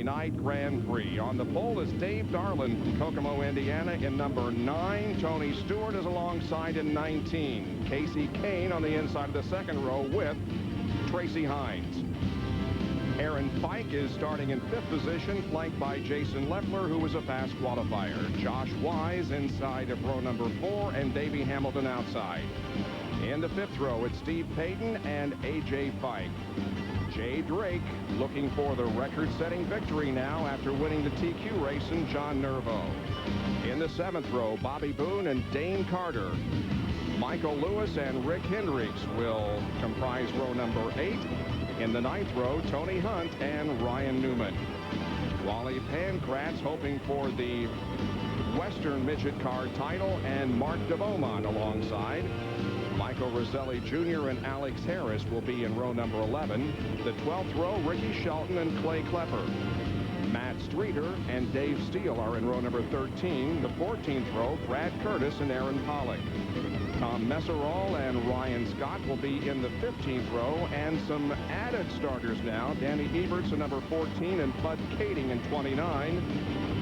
Night Grand Prix. On the pole is Dave Darlin, Kokomo, Indiana, in number 9. Tony Stewart is alongside in 19. Casey Kane on the inside of the second row with Tracy Hines. Aaron Fike is starting in 5th position, flanked by Jason Leffler, who was a fast qualifier. Josh Wise inside of row number 4 and Davey Hamilton outside. In the 5th row, it's Steve Payton and A.J. Fike. Jay Drake looking for the record-setting victory now after winning the TQ race in John Nervo. In the 7th row, Bobby Boone and Dane Carter. Michael Lewis and Rick Hendricks will comprise row number 8. In the 9th row, Tony Hunt and Ryan Newman. Wally Pancratz hoping for the Western Midget Car title, and Mark DeBeaumont alongside. Michael Roselli Jr. and Alex Harris will be in row number 11. The 12th row, Ricky Shelton and Clay Klepper. Matt Streeter and Dave Steele are in row number 13. The 14th row, Brad Curtis and Aaron Pollock. Tom Messerall and Ryan Scott will be in the 15th row, and some added starters now. Danny Eberts in number 14 and Bud Kading in 29.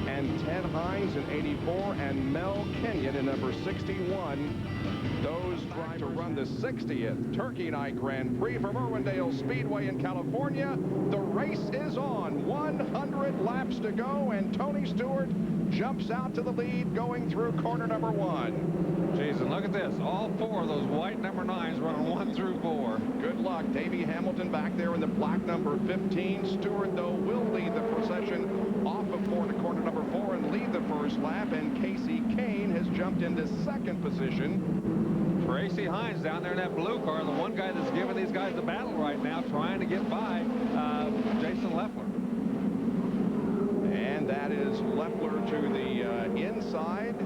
And Ted Hines in 84 and Mel Kenyon in number 61. Those trying to run the 60th Turkey Night Grand Prix from Irwindale Speedway in California. The race is on. 100 laps to go, and Tony Stewart jumps out to the lead going through corner number 1. Jason, look at this. All 4 of those white number 9s running 1 through 4. Good luck. Davey Hamilton back there in the black number 15. Stewart, though, will lead the procession off of corner number 4 and lead the first lap, and Casey Kane has jumped into 2nd position. Tracy Hines down there in that blue car, the one guy that's giving these guys the battle right now, trying to get by Jason Leffler. And that is Leffler to the inside.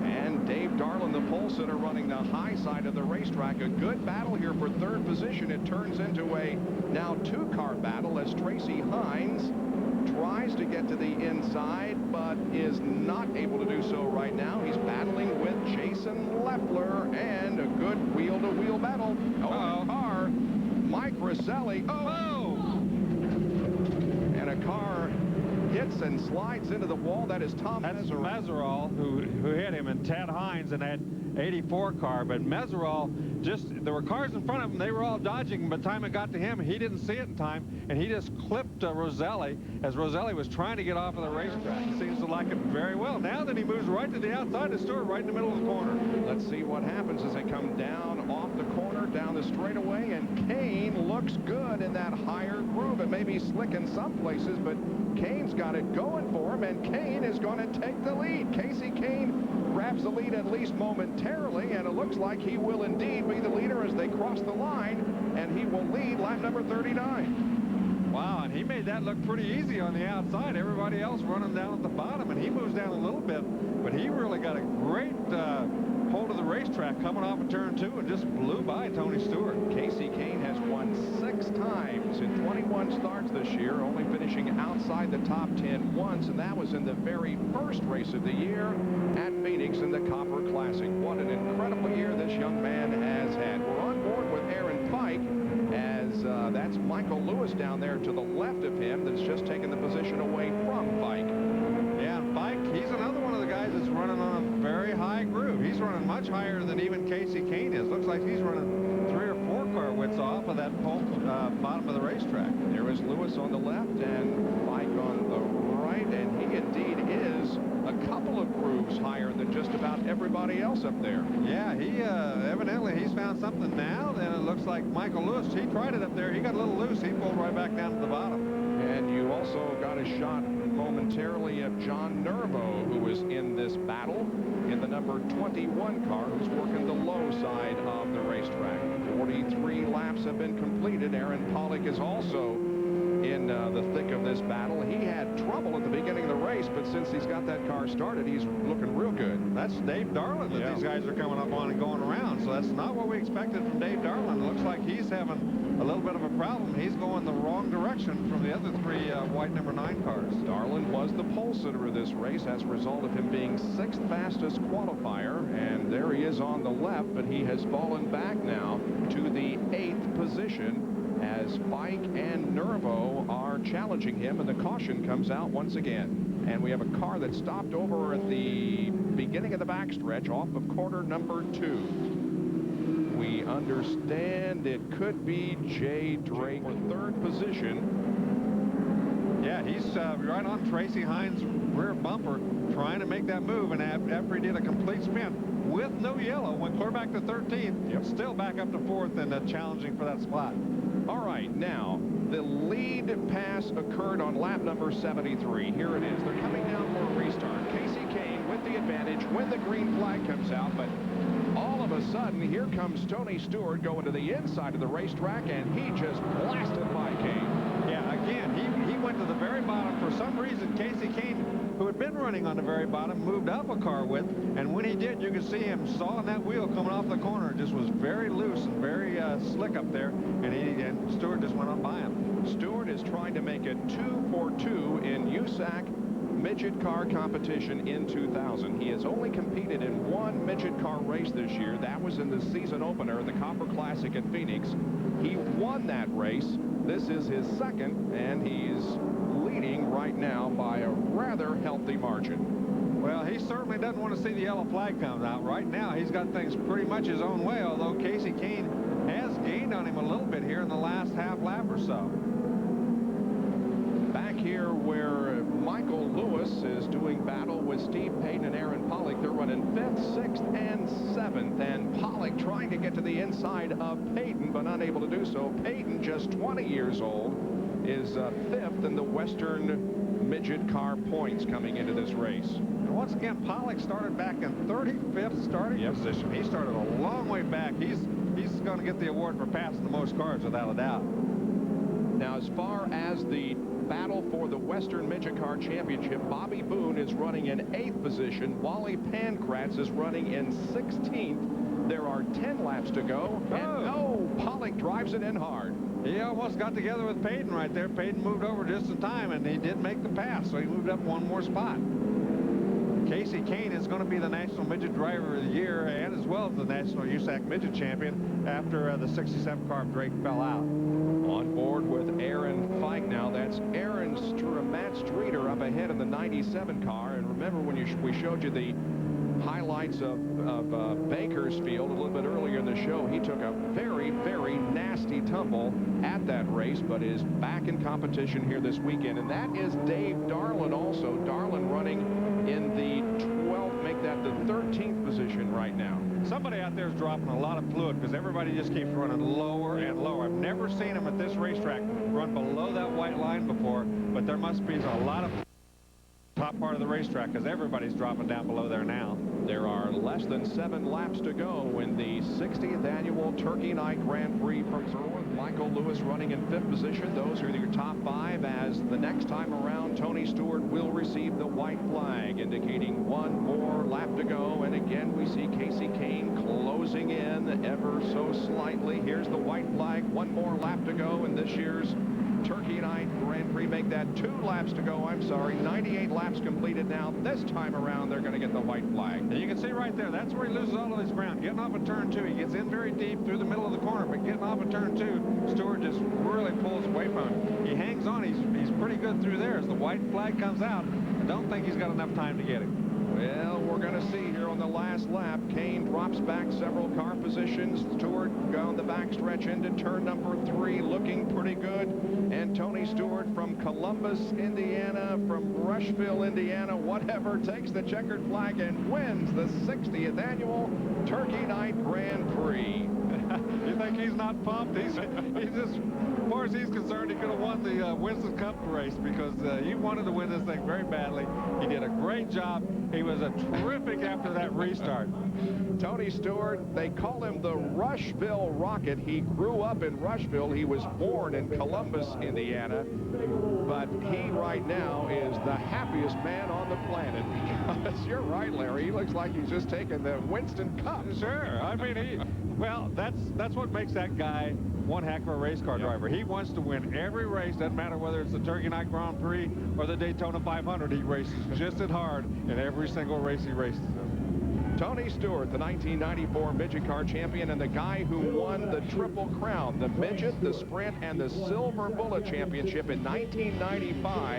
And Dave Darlin, the pole sitter, running the high side of the racetrack. A good battle here for 3rd position. It turns into a now 2-car battle as Tracy Hines tries to get to the inside, but is not able to do so right now. He's battling with Jason Leffler, and a good wheel-to-wheel battle. Oh, car. Mike Roselli. Oh! And a car hits and slides into the wall. That is Tom Messerall who hit him, and Ted Hines in that 84 car. But Messerall, there were cars in front of him. They were all dodging. By the time it got to him, he didn't see it in time, and he just clipped Roselli as Roselli was trying to get off of the racetrack. He seems to like it very well. Now then he moves right to the outside of Stewart, right in the middle of the corner. Let's see what happens as they come down off the corner, down the straightaway, and Kane looks good in that higher groove. It may be slick in some places, but Kane's got it going for him, and Kane is going to take the lead. Casey Kane grabs the lead at least momentarily, and it looks like he will indeed be the leader as they cross the line, and he will lead lap number 39. Wow, and he made that look pretty easy on the outside. Everybody else running down at the bottom, and he moves down a little bit, but he really got a great hold of the racetrack coming off of turn 2 and just blew by Tony Stewart. Casey Kane has won 6 times in 21 starts this year, only finishing outside the top 10 once, and that was in the very first race of the year at Phoenix in the Copper Classic. What an incredible year this young man has had. We're on board with Aaron Fike, as that's Michael Lewis down there to the left of him that's just taken the position away from Fike. Yeah, Fike, he's another one of the guys that's running on a very high groove. He's running much higher than even Casey Kane is. Looks like he's running 3 or 4 car widths off of that bottom of the racetrack. There is Lewis on the left and Fike on the right, and he indeed is a couple of grooves higher than just about everybody else up there. Yeah, he evidently he's found something now. Then it looks like Michael Lewis, he tried it up there. He got a little loose. He pulled right back down to the bottom. And you also got a shot momentarily of John Nervo, who was in this battle in the number 21 car, who's working the low side of the racetrack. 43 laps have been completed. Aaron Pollock is also in the thick of this battle. He had trouble at the beginning of the race, but since he's got that car started, he's looking real good. That's Dave Darlin that these guys are coming up on and going around, so that's not what we expected from Dave Darlin. It looks like he's having a little bit of a problem. He's going the wrong direction from the other 3 white number 9 cars. Darlin was the pole sitter of this race as a result of him being 6th fastest qualifier, and there he is on the left, but he has fallen back now to the 8th position as Fike and Nervo are challenging him, and the caution comes out once again. And we have a car that stopped over at the beginning of the backstretch off of corner number 2. We understand it could be Jay Drake for 3rd position. Yeah, he's right on Tracy Hines' rear bumper, trying to make that move, and after he did a complete spin with no yellow, went clear back to 13th, still back up to 4th and challenging for that spot. All right, now, the lead pass occurred on lap number 73. Here it is. They're coming down for a restart. Casey Kane with the advantage when the green flag comes out, but all of a sudden, here comes Tony Stewart going to the inside of the racetrack, and he just blasted by Kane. Yeah, again, he went to the very bottom. For some reason, Casey Kane, who had been running on the very bottom, moved up a car width, and when he did, you could see him sawing that wheel coming off the corner. It just was very loose and very slick up there, and Stewart just went on by him. Stewart is trying to make it 2 for 2 in USAC midget car competition in 2000. He has only competed in one midget car race this year. That was in the season opener, the Copper Classic at Phoenix. He won that race. This is his second, and he's leading right now by a rather healthy margin. Well, he certainly doesn't want to see the yellow flag come out. Right now, he's got things pretty much his own way, although Casey Kane has gained on him a little bit here in the last half lap or so. Back here where Michael Lewis is doing battle with Steve Payton and Aaron Pollock, they're running 5th, 6th, and 7th, and Pollock trying to get to the inside of Payton, but unable to do so. Payton, just 20 years old, is 5th in the Western midget car points coming into this race. And once again, Pollock started back in 35th starting position. He started a long way back. He's going to get the award for passing the most cars without a doubt. Now, as far as the battle for the Western Midget Car Championship, Bobby Boone is running in 8th position. Wally Pankratz is running in 16th. There are 10 laps to go. And Pollock drives it in hard. He almost got together with Payton right there. Payton moved over just in time, and he did make the pass, so he moved up one more spot. Casey Kane is going to be the National Midget Driver of the Year, and as well as the National USAC Midget Champion after the 67 car Drake fell out. On board with Aaron Fike now. That's Matt Streeter up ahead in the 97 car. And remember when we showed you the highlights of Bakersfield a little bit earlier in the show, he took a very, very nasty tumble at that race, but is back in competition here this weekend. And that is Dave Darlin also. Darlin running in the 12th, make that the 13th position right now. Somebody out there is dropping a lot of fluid because everybody just keeps running lower and lower. I've never seen them at this racetrack run below that white line before, but there must be a lot of top part of the racetrack because everybody's dropping down below there now. There are less than 7 laps to go in the 60th annual Turkey Night Grand Prix from Irwindale. Michael Lewis running in 5th position. Those are your top 5, as the next time around Tony Stewart will receive the white flag, indicating 1 more lap to go. And again, we see Casey Kane closing in ever so slightly. Here's the white flag. 1 more lap to go in this year's Turkey Night Grand Prix. Make that 2 laps to go. I'm sorry, 98 laps completed now. This time around, they're going to get the white flag. And you can see right there, that's where he loses all of his ground. Getting off of turn 2, he gets in very deep through the middle of the corner, but getting off of turn 2, Stewart just really pulls away from him. He hangs on. He's pretty good through there. As the white flag comes out, I don't think he's got enough time to get him. Well, we're going to see here on the last lap. Kane drops back several car positions. Stewart on the backstretch into turn number 3, looking pretty good. And Tony Stewart from Columbus, Indiana, from Rushville, Indiana, whatever, takes the checkered flag and wins the 60th annual Turkey Night Grand Prix. You think he's not pumped? He's just, as far as he's concerned, he could have won the Winston Cup race because he wanted to win this thing very badly. He did a great job. He was a terrific after that restart. Tony Stewart, they call him the Rushville Rocket. He grew up in Rushville. He was born in Columbus, Indiana. But he right now is the happiest man on the planet. Because you're right, Larry. He looks like he's just taken the Winston Cup. Sure. I mean, well, that's what makes that guy one heck of a race car driver. He wants to win every race. Doesn't matter whether it's the Turkey Night Grand Prix or the Daytona 500. He races just as hard in every single race he races in. Tony Stewart, the 1994 midget car champion and the guy who won the Triple Crown, the midget, the sprint, and the Silver Bullet championship in 1995.